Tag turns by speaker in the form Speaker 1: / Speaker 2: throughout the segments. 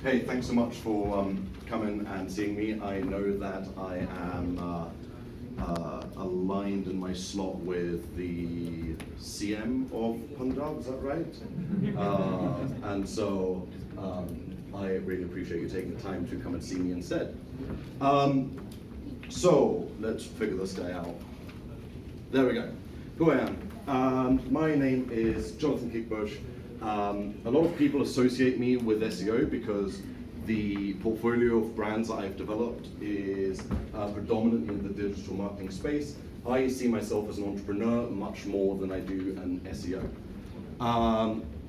Speaker 1: Hey, thanks so much for coming and seeing me. I know that I am aligned in my slot with the CM of Punjab, is that right? And so I really appreciate you taking the time to come and see me instead. So let's figure this guy out. There we go. Who I am. My name is Jonathan Kiekbusch. A lot of people associate me with SEO because the portfolio of brands that I've developed is predominantly in the digital marketing space. I see myself as an entrepreneur much more than I do an SEO.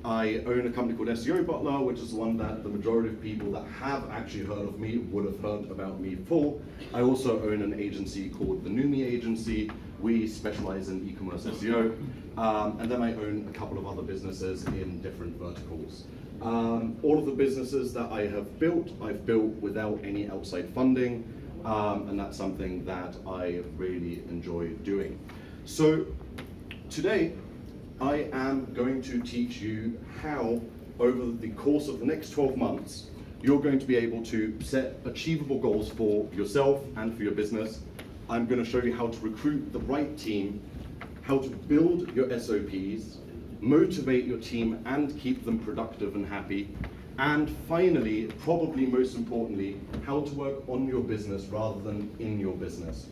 Speaker 1: I own a company called SEO Butler, which is one that the majority of people that have actually heard of me would have heard about me before. I also own an agency called the Numi Agency. We specialize in e-commerce SEO. And then I own a couple of other businesses in different verticals. All of the businesses that I have built, I've built without any outside funding. And that's something that I really enjoy doing. So today, I am going to teach you how, over the course of the next 12 months, you're going to be able to set achievable goals for yourself and for your business. I'm going to show you how to recruit the right team, how to build your SOPs, motivate your team and keep them productive and happy, and finally, probably most importantly, how to work on your business rather than in your business.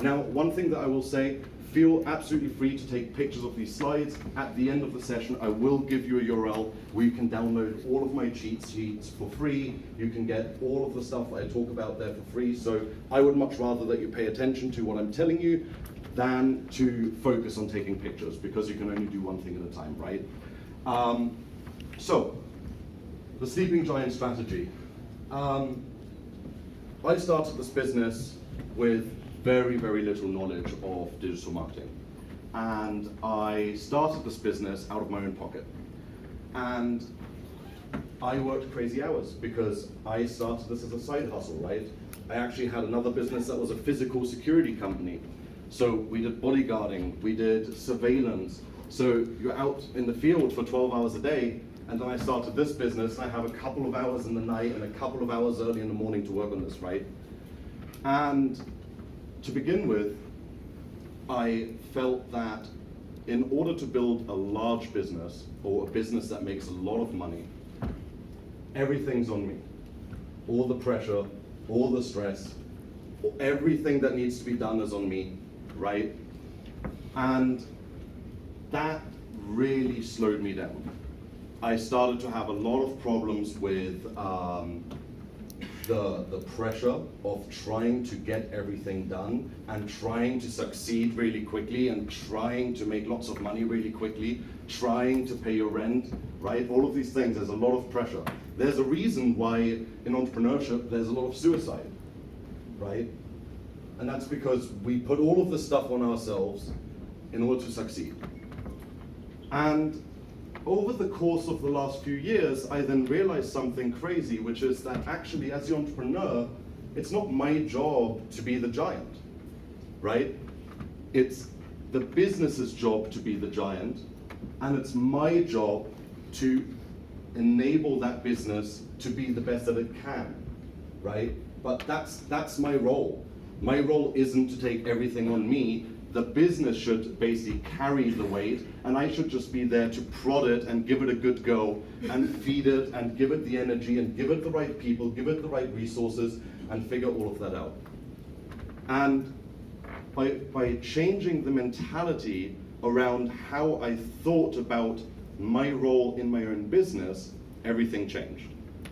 Speaker 1: Now, one thing that I will say, feel absolutely free to take pictures of these slides. At the end of the session, I will give you a URL where you can download all of my cheat sheets for free. You can get all of the stuff that I talk about there for free. So I would much rather that you pay attention to what I'm telling you than to focus on taking pictures, because you can only do one thing at a time, right? So, the sleeping giant strategy. I started this business with very, very little knowledge of digital marketing. And I started this business out of my own pocket. And I worked crazy hours because I started this as a side hustle, right? I actually had another business that was a physical security company. So we did bodyguarding, we did surveillance. So you're out in the field for 12 hours a day, and then I started this business, and I have a couple of hours in the night and a couple of hours early in the morning to work on this, right? And to begin with, I felt that in order to build a large business, or a business that makes a lot of money, everything's on me. All the pressure, all the stress, everything that needs to be done is on me, right? And that really slowed me down. I started to have a lot of problems with the pressure of trying to get everything done and trying to succeed really quickly and trying to make lots of money really quickly, trying to pay your rent, right? All of these things, there's a lot of pressure. There's a reason why in entrepreneurship there's a lot of suicide, right? And that's because we put all of this stuff on ourselves in order to succeed. And over the course of the last few years, I then realized something crazy, which is that actually as the entrepreneur, it's not my job to be the giant, right? It's the business's job to be the giant, and it's my job to enable that business to be the best that it can, right? But that's my role. My role isn't to take everything on me. The business should basically carry the weight, and I should just be there to prod it and give it a good go and feed it and give it the energy and give it the right people, give it the right resources, and figure all of that out. And by changing the mentality around how I thought about my role in my own business, everything changed.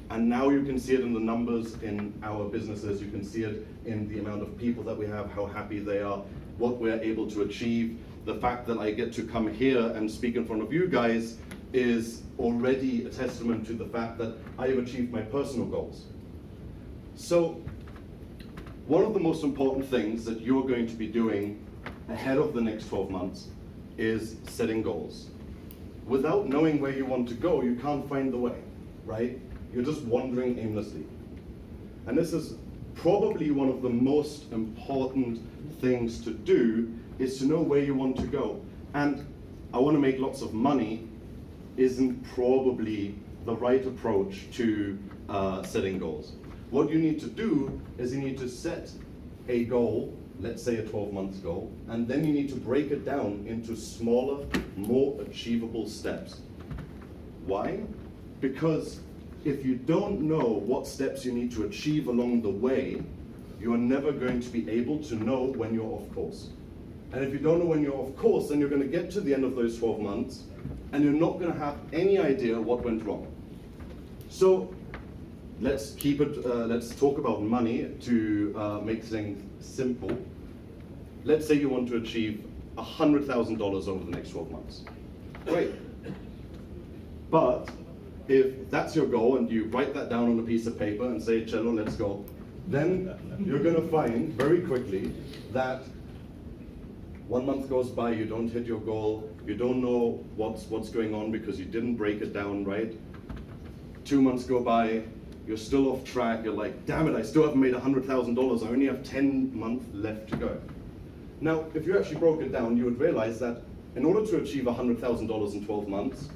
Speaker 1: And now you can see it in the numbers in our businesses, you can see it in the amount of people that we have, how happy they are, what we're able to achieve. The fact that I get to come here and speak in front of you guys is already a testament to the fact that I have achieved my personal goals. So, one of the most important things that you're going to be doing ahead of the next 12 months is setting goals. Without knowing where you want to go, you can't find the way, right? You're just wandering aimlessly. And this is probably one of the most important things to do, is to know where you want to go. And I want to make lots of money isn't probably the right approach to setting goals. What you need to do is you need to set a goal, let's say a 12-month goal, and then you need to break it down into smaller, more achievable steps. Why? Because if you don't know what steps you need to achieve along the way, you are never going to be able to know when you're off course. And if you don't know when you're off course, then you're going to get to the end of those 12 months and you're not going to have any idea what went wrong. So let's talk about money to make things simple. Let's say you want to achieve $100,000 over the next 12 months. Great. But if that's your goal and you write that down on a piece of paper and say, Cello, let's go, then you're going to find very quickly that 1 month goes by, you don't hit your goal, you don't know what's going on because you didn't break it down right. 2 months go by, you're still off track, you're like, damn it, I still haven't made $100,000, I only have 10 months left to go. Now, if you actually broke it down, you would realize that in order to achieve $100,000 in 12 months,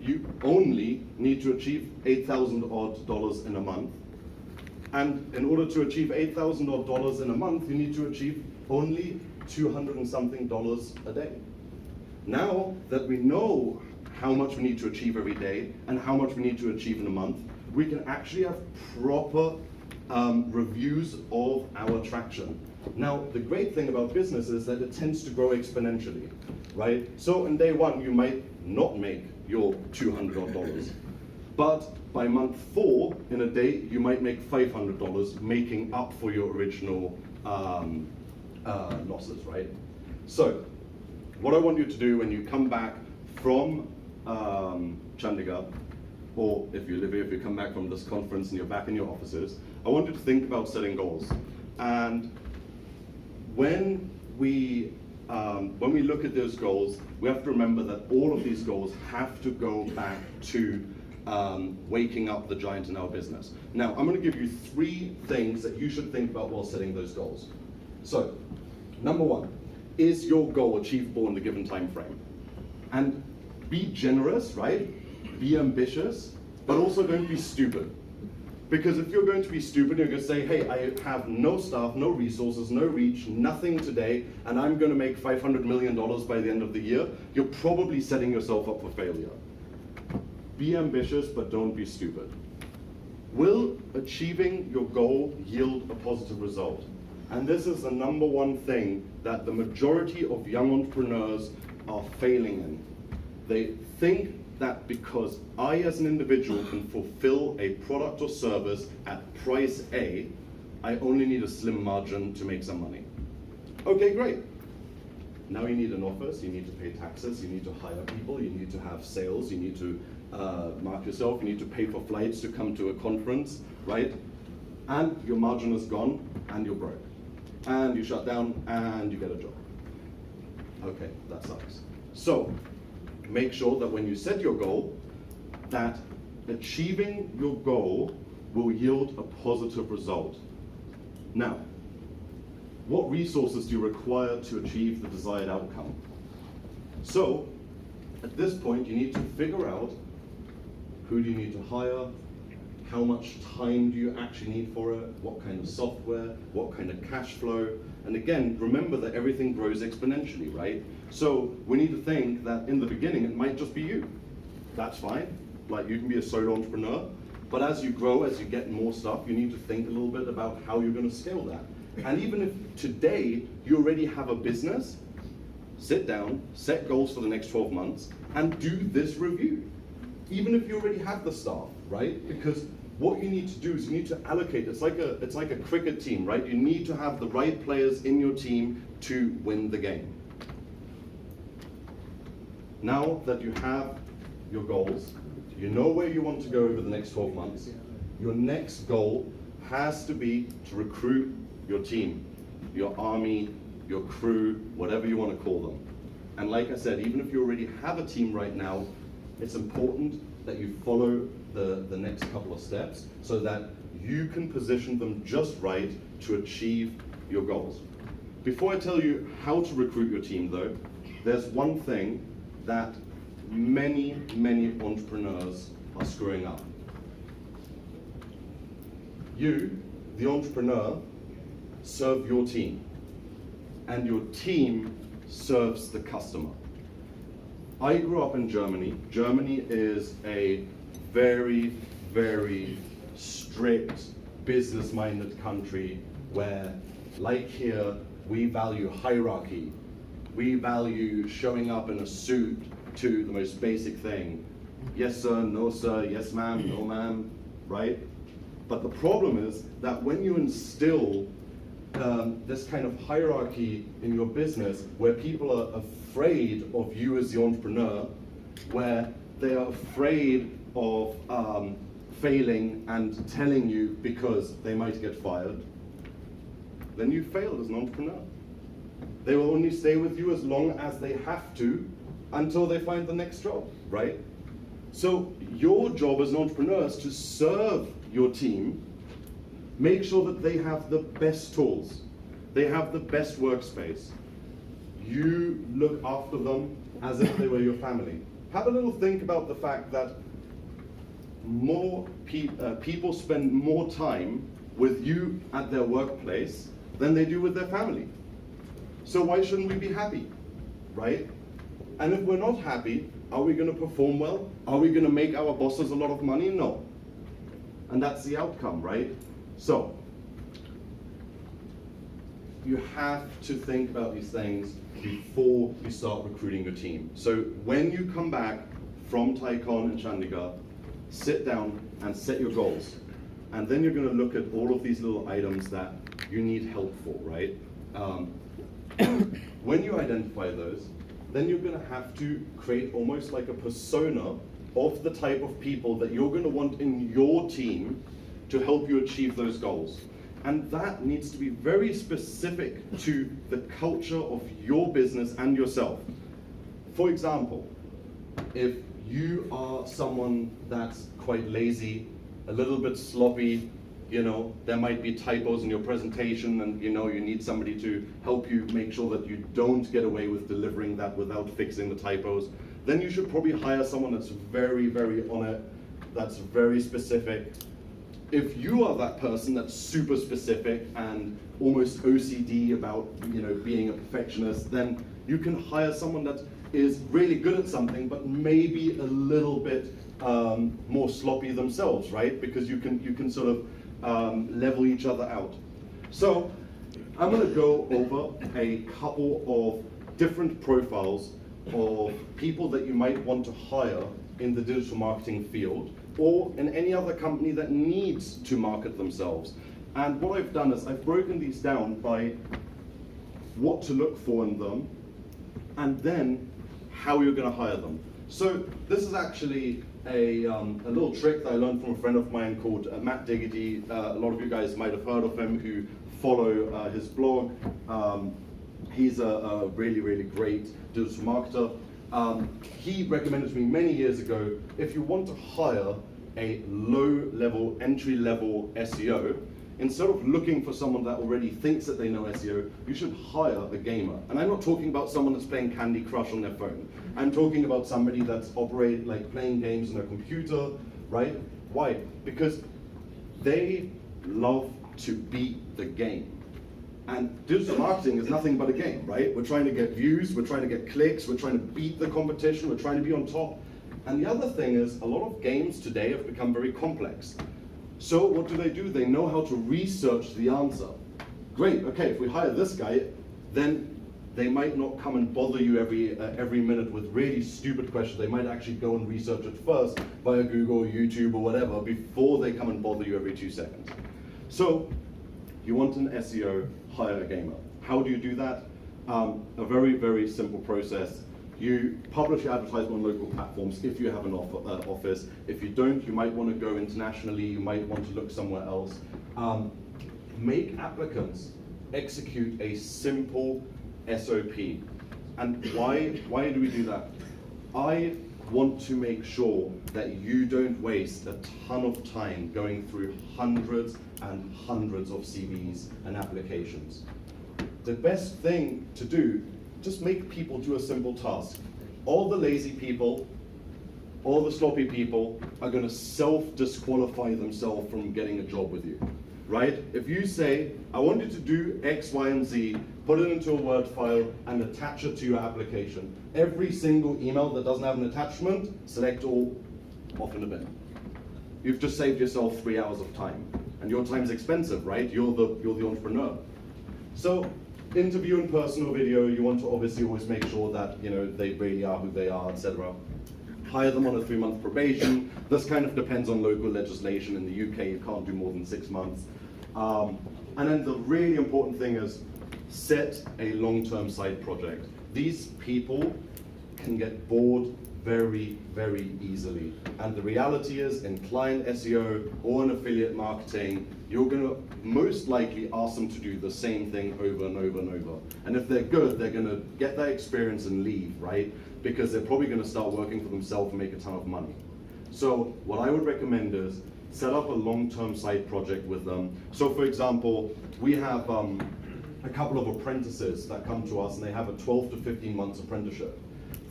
Speaker 1: you only need to achieve $8,000 odd in a month. And in order to achieve $8,000 odd in a month, you need to achieve only $200 and something a day. Now that we know how much we need to achieve every day and how much we need to achieve in a month, we can actually have proper reviews of our traction. Now, the great thing about business is that it tends to grow exponentially, right? So in day one, you might not make your $200 odd, but by month 4, in a day, you might make $500, making up for your original losses, right? So, what I want you to do when you come back from Chandigarh, or if you live here, if you come back from this conference and you're back in your offices, I want you to think about setting goals. And when we look at those goals, we have to remember that all of these goals have to go back to waking up the giant in our business. Now, I'm going to give you 3 things that you should think about while setting those goals. So, number 1, is your goal achievable in the given time frame? And be generous, right? Be ambitious, but also don't be stupid. Because if you're going to be stupid, you're going to say, hey, I have no staff, no resources, no reach, nothing today, and I'm going to make $500 million by the end of the year, you're probably setting yourself up for failure. Be ambitious, but don't be stupid. Will achieving your goal yield a positive result? And this is the number 1 thing that the majority of young entrepreneurs are failing in. They think that because I as an individual can fulfill a product or service at price A, I only need a slim margin to make some money. Okay, great. Now you need an office, you need to pay taxes, you need to hire people, you need to have sales, you need to market yourself, you need to pay for flights to come to a conference, right? And your margin is gone and you're broke. And you shut down and you get a job. Okay, that sucks. So, make sure that when you set your goal, that achieving your goal will yield a positive result. Now, what resources do you require to achieve the desired outcome? So, at this point, you need to figure out who do you need to hire, how much time do you actually need for it, what kind of software, what kind of cash flow, and again, remember that everything grows exponentially, right? So we need to think that in the beginning, it might just be you. That's fine, like you can be a solo entrepreneur, but as you grow, as you get more stuff, you need to think a little bit about how you're gonna scale that. And even if today you already have a business, sit down, set goals for the next 12 months, and do this review. Even if you already have the staff, right? Because what you need to do is you need to allocate, it's like a cricket team, right? You need to have the right players in your team to win the game. Now that you have your goals, you know where you want to go over the next 12 months, your next goal has to be to recruit your team, your army, your crew, whatever you want to call them. And like I said, even if you already have a team right now, it's important that you follow the next couple of steps so that you can position them just right to achieve your goals. Before I tell you how to recruit your team though, there's one thing that many entrepreneurs are screwing up. You, the entrepreneur, serve your team, and your team serves the customer. I grew up in Germany. Germany is a very, very strict, business-minded country where, like here, we value hierarchy. We value showing up in a suit to the most basic thing. Yes sir, no sir, yes ma'am, no ma'am, right? But the problem is that when you instill this kind of hierarchy in your business where people are afraid of you as the entrepreneur, where they are afraid of failing and telling you because they might get fired, then you failed as an entrepreneur. They will only stay with you as long as they have to until they find the next job, right? So your job as an entrepreneur is to serve your team, make sure that they have the best tools, they have the best workspace. You look after them as if they were your family. Have a little think about the fact that more people spend more time with you at their workplace than they do with their family. So why shouldn't we be happy, right? And if we're not happy, are we going to perform well? Are we going to make our bosses a lot of money? No. And that's the outcome, right? So you have to think about these things before you start recruiting your team. So when you come back from TIEcon in Chandigarh, sit down and set your goals. And then you're going to look at all of these little items that you need help for, right? When you identify those, then you're going to have to create almost like a persona of the type of people that you're going to want in your team to help you achieve those goals. And that needs to be very specific to the culture of your business and yourself. For example, if you are someone that's quite lazy, a little bit sloppy, you know, there might be typos in your presentation and you know you need somebody to help you make sure that you don't get away with delivering that without fixing the typos, then you should probably hire someone that's very, very on it, that's very specific. If you are that person that's super specific and almost OCD about, you know, being a perfectionist, then you can hire someone that is really good at something but maybe a little bit more sloppy themselves, right? Because you can sort of level each other out. So I'm going to go over a couple of different profiles of people that you might want to hire in the digital marketing field or in any other company that needs to market themselves. And what I've done is I've broken these down by what to look for in them and then how you're going to hire them. So this is actually a little trick that I learned from a friend of mine called Matt Diggity. A lot of you guys might have heard of him who follow his blog. He's a really, really great digital marketer. He recommended to me many years ago, if you want to hire a low-level, entry-level SEO, instead of looking for someone that already thinks that they know SEO, you should hire a gamer. And I'm not talking about someone that's playing Candy Crush on their phone. I'm talking about somebody that's playing games on their computer, right? Why? Because they love to beat the game. And digital marketing is nothing but a game, right? We're trying to get views, we're trying to get clicks, we're trying to beat the competition, we're trying to be on top. And the other thing is, a lot of games today have become very complex. So what do? They know how to research the answer. Great, okay, if we hire this guy, then they might not come and bother you every minute with really stupid questions. They might actually go and research it first via Google or YouTube or whatever before they come and bother you every 2 seconds. So you want an SEO, hire a gamer. How do you do that? A very, very simple process. You publish your advertisement on local platforms if you have an office. If you don't, you might want to go internationally, you might want to look somewhere else. Make applicants execute a simple SOP. And why do we do that? I want to make sure that you don't waste a ton of time going through hundreds and hundreds of CVs and applications. The best thing to do, just make people do a simple task. All the lazy people, all the sloppy people are going to self-disqualify themselves from getting a job with you, right? If you say, I want you to do X, Y, and Z, put it into a Word file and attach it to your application. Every single email that doesn't have an attachment, select all, off in the bin. You've just saved yourself 3 hours of time. And your time's expensive, right? You're the entrepreneur. So, interview in person or video, you want to obviously always make sure that they really are who they are, etc. Hire them on a 3-month probation. This kind of depends on local legislation. In the UK, you can't do more than 6 months. And then the really important thing is set a long-term side project. These people can get bored very, very easily. And the reality is, in client SEO or in affiliate marketing, you're going to most likely ask them to do the same thing over and over and over. And if they're good, they're going to get that experience and leave, right? Because they're probably going to start working for themselves and make a ton of money. So what I would recommend is set up a long-term side project with them. So for example, we have a couple of apprentices that come to us and they have a 12 to 15 months apprenticeship.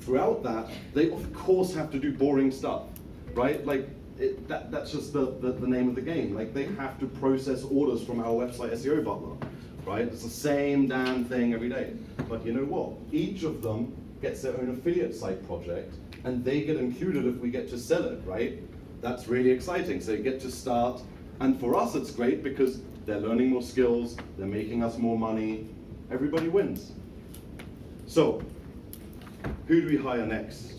Speaker 1: Throughout that, they of course have to do boring stuff, right? Like that's just the name of the game. Like they have to process orders from our website SEO butler, right? It's the same damn thing every day. But you know what? Each of them gets their own affiliate site project and they get included if we get to sell it, right? That's really exciting. So you get to start, and for us it's great because they're learning more skills, they're making us more money, everybody wins. So, who do we hire next?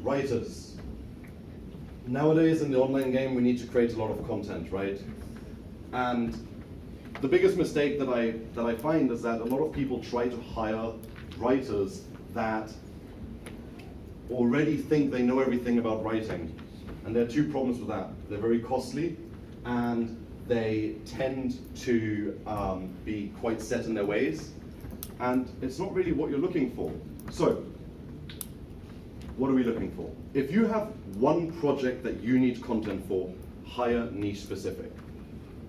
Speaker 1: Writers. Nowadays in the online game we need to create a lot of content, right? And the biggest mistake that I find is that a lot of people try to hire writers that already think they know everything about writing. And there are two problems with that. They're very costly and they tend to be quite set in their ways. And it's not really what you're looking for. So, what are we looking for? If you have one project that you need content for, hire niche specific,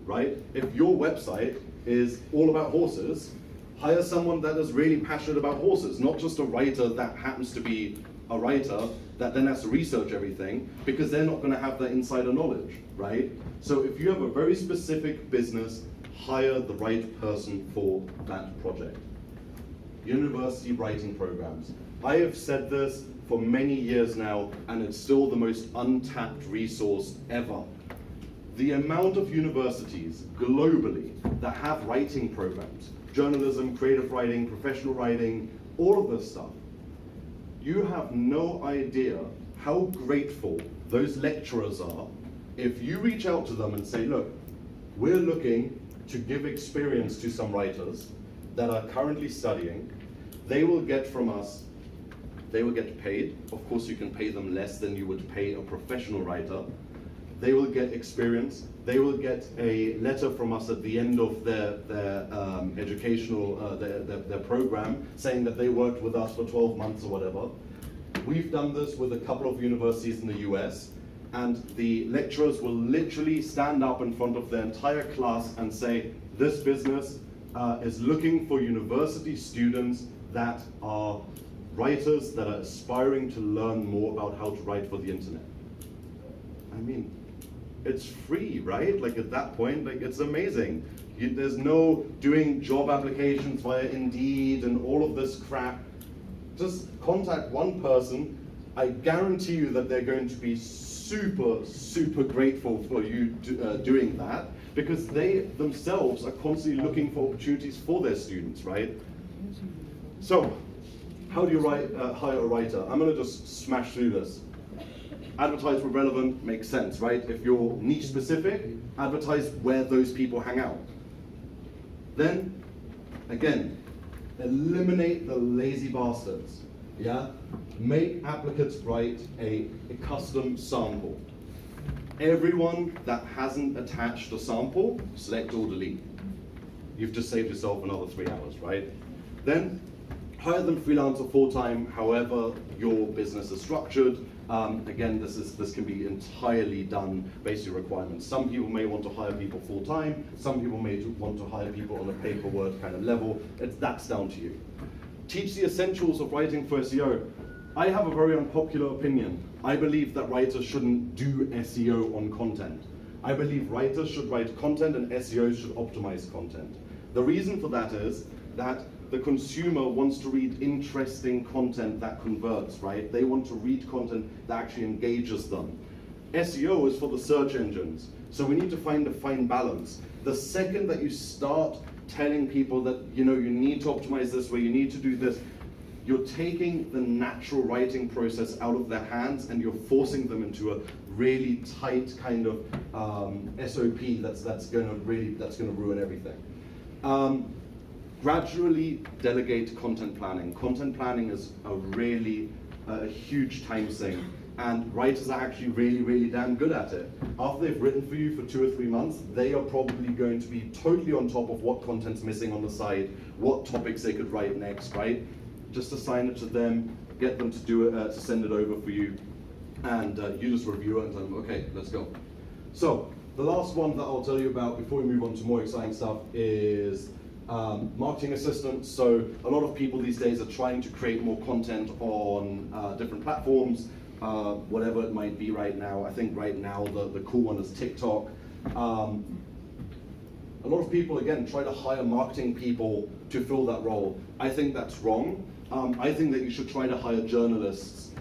Speaker 1: right? If your website is all about horses, hire someone that is really passionate about horses, not just a writer that happens to be a writer that then has to research everything, because they're not going to have that insider knowledge, right? So if you have a very specific business, hire the right person for that project. University writing programs. I have said this for many years now, and it's still the most untapped resource ever. The amount of universities globally that have writing programs, journalism, creative writing, professional writing, all of this stuff, you have no idea how grateful those lecturers are if you reach out to them and say, look, we're looking to give experience to some writers that are currently studying. They will get from us, they will get paid. Of course, you can pay them less than you would pay a professional writer. They will get experience. They will get a letter from us at the end of their educational, their program, saying that they worked with us for 12 months or whatever. We've done this with a couple of universities in the US, and the lecturers will literally stand up in front of their entire class and say, this business is looking for university students that are writers that are aspiring to learn more about how to write for the internet. I mean, it's free, right? Like at that point, like it's amazing. There's no doing job applications via Indeed and all of this crap. Just contact one person. I guarantee you that they're going to be super, super grateful for you doing that, because they themselves are constantly looking for opportunities for their students, right? So, how do you hire a writer? I'm going to just smash through this. Advertise where relevant makes sense, right? If you're niche specific, advertise where those people hang out. Then, again, eliminate the lazy bastards. Yeah? Make applicants write a custom sample. Everyone that hasn't attached a sample, select or delete. You've just saved yourself another 3 hours, right? Then, hire them freelance or full-time, however your business is structured. Again, this can be entirely done based on requirements. Some people may want to hire people full-time, some people may want to hire people on a pay-per-word kind of level. That's down to you. Teach the essentials of writing for SEO. I have a very unpopular opinion. I believe that writers shouldn't do SEO on content. I believe writers should write content and SEOs should optimize content. The reason for that is that the consumer wants to read interesting content that converts, right? They want to read content that actually engages them. SEO is for the search engines, so we need to find a fine balance. The second that you start telling people that you need to optimize this way, you need to do this, you're taking the natural writing process out of their hands and you're forcing them into a really tight kind of SOP that's going to ruin everything. Gradually delegate content planning. Content planning is a really huge time sink, and writers are actually really damn good at it. After they've written for you for 2 or 3 months, they are probably going to be totally on top of what content's missing on the site, what topics they could write next, right? Just assign it to them, get them to do it, to send it over for you, and you just review it and tell them, okay, let's go. So the last one that I'll tell you about before we move on to more exciting stuff is marketing assistants. So a lot of people these days are trying to create more content on different platforms, whatever it might be right now. I think right now the cool one is TikTok. A lot of people, again, try to hire marketing people to fill that role. I think that's wrong. I think that you should try to hire journalists,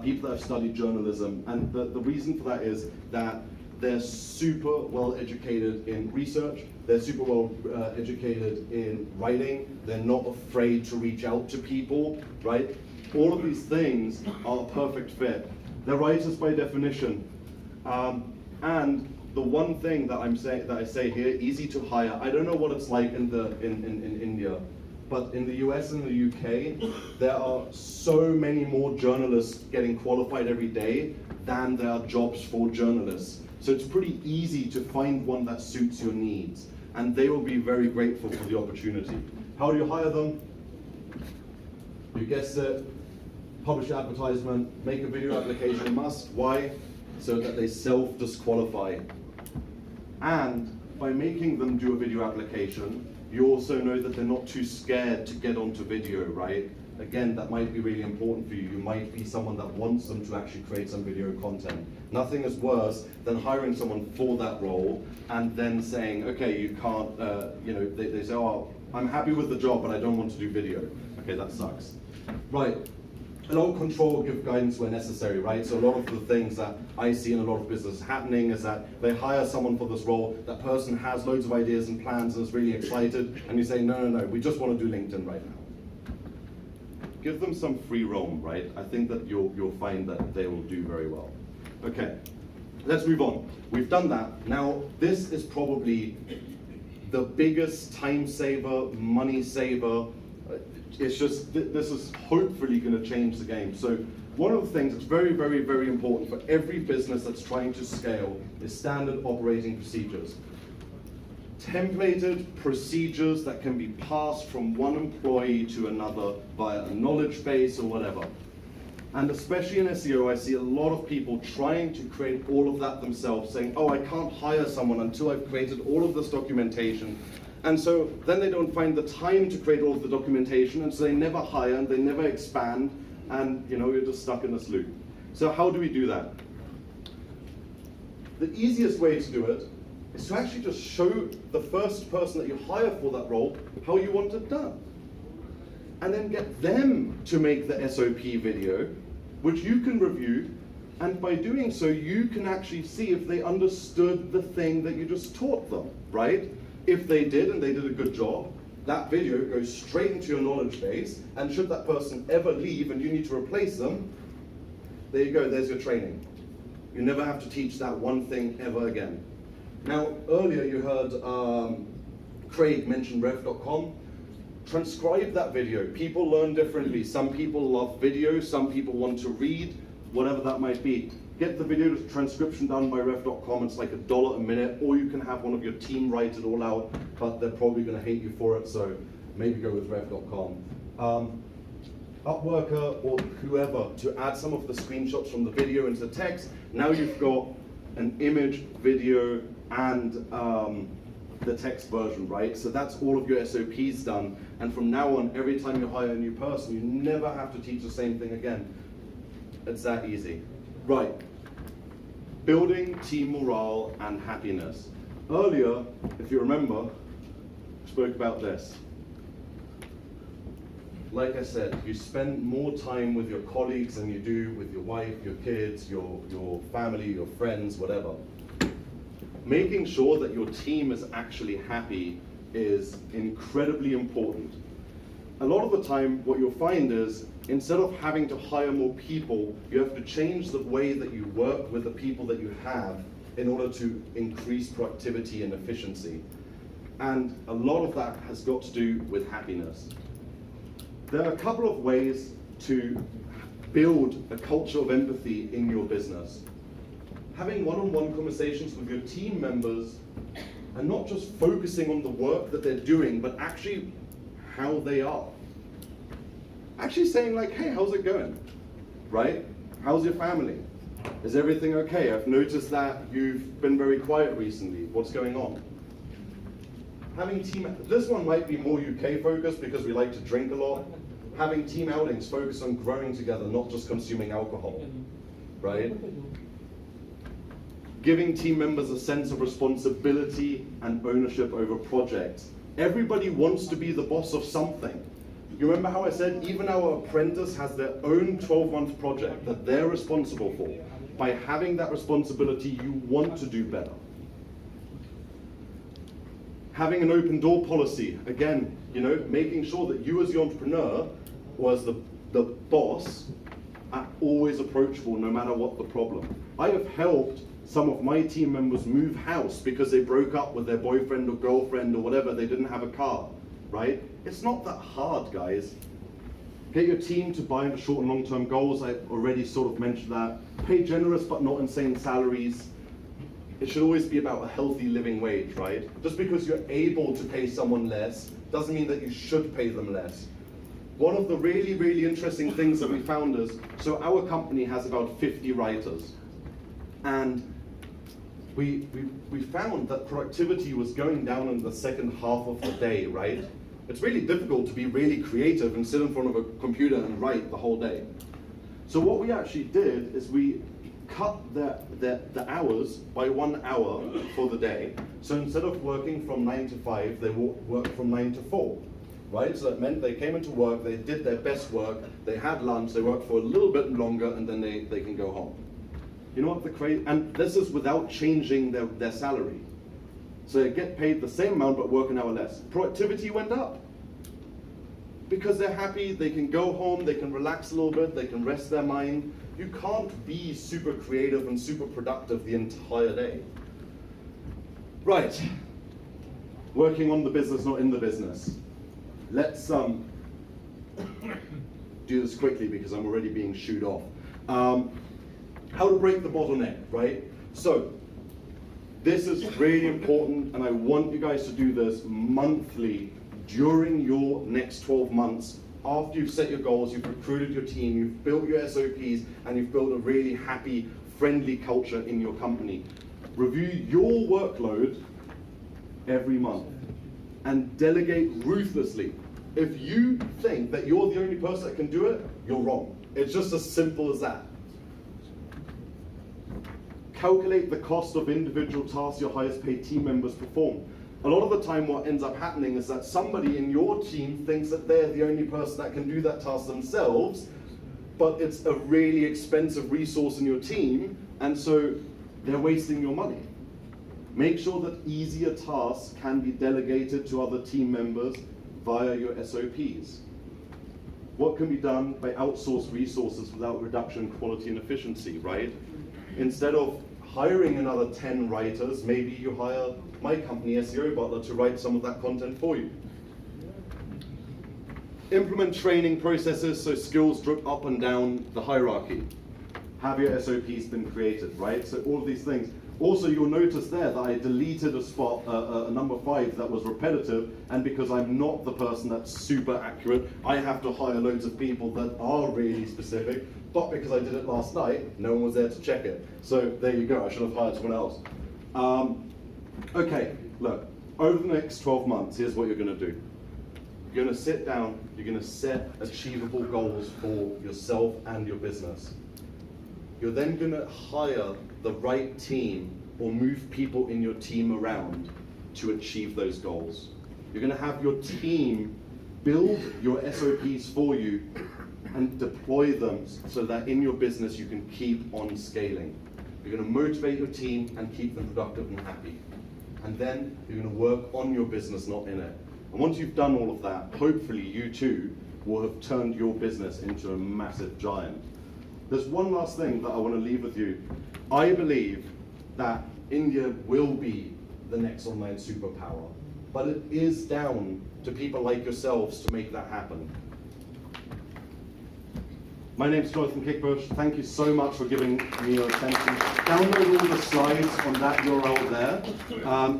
Speaker 1: people that have studied journalism. And the reason for that is that they're super well educated in research, they're super well educated in writing, they're not afraid to reach out to people, right? All of these things are a perfect fit. They're writers by definition. And the one thing that I say here, easy to hire. I don't know what it's like in India, but in the US and the UK, there are so many more journalists getting qualified every day than there are jobs for journalists. So it's pretty easy to find one that suits your needs, and they will be very grateful for the opportunity. How do you hire them? You guessed it, publish an advertisement, make a video application must. Why? So that they self-disqualify. And by making them do a video application, you also know that they're not too scared to get onto video, right? Again, that might be really important for you. You might be someone that wants them to actually create some video content. Nothing is worse than hiring someone for that role and then saying, okay, you can't, they say, oh, I'm happy with the job, but I don't want to do video. Okay, that sucks. Right. A lot of control will give guidance where necessary, right? So a lot of the things that I see in a lot of business happening is that they hire someone for this role, that person has loads of ideas and plans and is really excited, and you say, no, we just want to do LinkedIn right now. Give them some free roam, right? I think that you'll find that they will do very well. Okay, let's move on. We've done that. Now, this is probably the biggest time saver, money saver. It's just, this is hopefully going to change the game. So one of the things that's very important for every business that's trying to scale is standard operating procedures. Templated procedures that can be passed from one employee to another via a knowledge base or whatever. And especially in SEO, I see a lot of people trying to create all of that themselves, saying, oh, I can't hire someone until I've created all of this documentation. And so then they don't find the time to create all of the documentation, and so they never hire and they never expand, and you're just stuck in this loop. So how do we do that? The easiest way to do it is to actually just show the first person that you hire for that role how you want it done. And then get them to make the SOP video, which you can review, and by doing so, you can actually see if they understood the thing that you just taught them, right? If they did, and they did a good job, that video goes straight into your knowledge base, and should that person ever leave and you need to replace them, there you go, there's your training. You never have to teach that one thing ever again. Now, earlier you heard Craig mention rev.com. Transcribe that video. People learn differently. Some people love video, some people want to read, whatever that might be. Get the video transcription done by rev.com. It's like $1 a minute, or you can have one of your team write it all out, but they're probably going to hate you for it, so maybe go with rev.com. Upworker or whoever to add some of the screenshots from the video into the text. Now you've got an image, video, and the text version, right? So that's all of your SOPs done. And from now on, every time you hire a new person, you never have to teach the same thing again. It's that easy. Right. Building team morale and happiness. Earlier, if you remember, I spoke about this. Like I said, you spend more time with your colleagues than you do with your wife, your kids, your family, your friends, whatever. Making sure that your team is actually happy is incredibly important. A lot of the time, what you'll find is, instead of having to hire more people, you have to change the way that you work with the people that you have in order to increase productivity and efficiency. And a lot of that has got to do with happiness. There are a couple of ways to build a culture of empathy in your business. Having one-on-one conversations with your team members and not just focusing on the work that they're doing, but actually how they are. Actually saying like, hey, how's it going? Right? How's your family? Is everything okay? I've noticed that you've been very quiet recently. What's going on? Having this one might be more UK focused because we like to drink a lot. Having team outings focus on growing together, not just consuming alcohol, right? Giving team members a sense of responsibility and ownership over projects. Everybody wants to be the boss of something. You remember how I said even our apprentice has their own 12-month project that they're responsible for. By having that responsibility, you want to do better. Having an open door policy, again, making sure that you as the entrepreneur or as the boss are always approachable no matter what the problem. I have helped some of my team members move house because they broke up with their boyfriend or girlfriend or whatever, they didn't have a car, right? It's not that hard, guys. Get your team to buy into short and long-term goals. I already sort of mentioned that. Pay generous but not insane salaries. It should always be about a healthy living wage, right? Just because you're able to pay someone less doesn't mean that you should pay them less. One of the really, really interesting things that we found is, so our company has about 50 writers. And we found that productivity was going down in the second half of the day, right? It's really difficult to be really creative and sit in front of a computer and write the whole day. So what we actually did is we cut the hours by 1 hour for the day. So instead of working from 9 to 5, they worked from 9 to 4. Right? So that meant they came into work, they did their best work, they had lunch, they worked for a little bit longer, and then they can go home. You know what and this is without changing their salary. So they get paid the same amount but work an hour less. Productivity went up. Because they're happy, they can go home, they can relax a little bit, they can rest their mind. You can't be super creative and super productive the entire day. Right. Working on the business, not in the business. Let's do this quickly because I'm already being shooed off. How to break the bottleneck, right? So, this is really important, and I want you guys to do this monthly during your next 12 months. After you've set your goals, you've recruited your team, you've built your SOPs, and you've built a really happy, friendly culture in your company. Review your workload every month and delegate ruthlessly. If you think that you're the only person that can do it, you're wrong. It's just as simple as that. Calculate the cost of individual tasks your highest paid team members perform. A lot of the time what ends up happening is that somebody in your team thinks that they're the only person that can do that task themselves, but it's a really expensive resource in your team, and so they're wasting your money. Make sure that easier tasks can be delegated to other team members via your SOPs. What can be done by outsourced resources without reduction in quality and efficiency, right? Instead of hiring another 10 writers, maybe you hire my company, SEO Butler, to write some of that content for you. Implement training processes so skills drip up and down the hierarchy. Have your SOPs been created, right? So all of these things. Also, you'll notice there that I deleted a spot, number 5, that was repetitive, and because I'm not the person that's super accurate, I have to hire loads of people that are really specific, but because I did it last night, no one was there to check it. So there you go, I should have hired someone else. Okay, look, over the next 12 months, here's what you're gonna do. You're gonna sit down, you're gonna set achievable goals for yourself and your business. You're then going to hire the right team or move people in your team around to achieve those goals. You're going to have your team build your SOPs for you and deploy them so that in your business you can keep on scaling. You're going to motivate your team and keep them productive and happy. And then you're going to work on your business, not in it. And once you've done all of that, hopefully you too will have turned your business into a massive giant. There's one last thing that I want to leave with you. I believe that India will be the next online superpower, but it is down to people like yourselves to make that happen. My name's Jonathan Kiekbusch. Thank you so much for giving me your attention. Download all the slides on that URL there,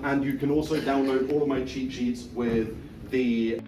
Speaker 1: and you can also download all of my cheat sheets with the